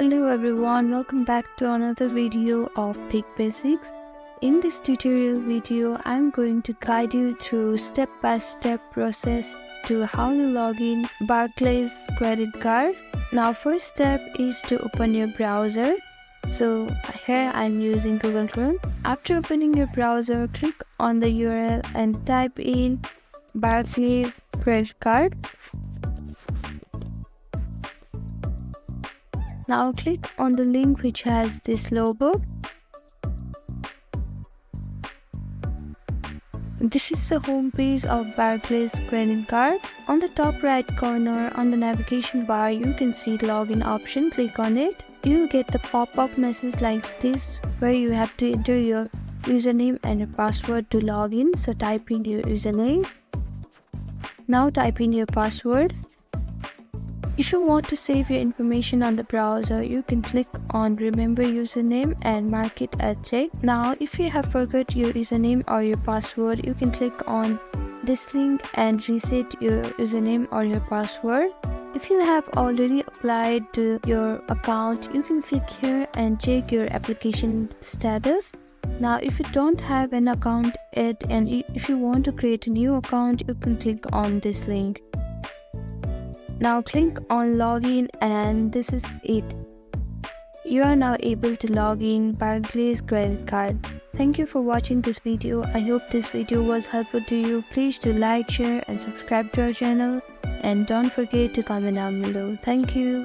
Hello everyone, welcome back to another video of Tech Basics. In this tutorial video, I'm going to guide you through step-by-step process to how to log in Barclays Credit Card. Now first step is to open your browser. So here I'm using Google Chrome. After opening your browser, click on the URL and type in Barclays Credit Card. Now click on the link which has this logo. This is the home page of Barclays Credit Card. On the top right corner on the navigation bar, you can see login option. Click on it. You'll get the pop-up message like this where you have to enter your username and your password to log in. So type in your username. Now type in your password. If you want to save your information on the browser, you can click on Remember Username and mark it as checked. Now, if you have forgot your username or your password, you can click on this link and reset your username or your password. If you have already applied to your account, you can click here and check your application status. Now, if you don't have an account yet and if you want to create a new account, you can click on this link. Now click on login and this is it. You are now able to log in Barclays Credit Card. Thank you for watching this video. I hope this video was helpful to you. Please do like, share and subscribe to our channel. And don't forget to comment down below. Thank you.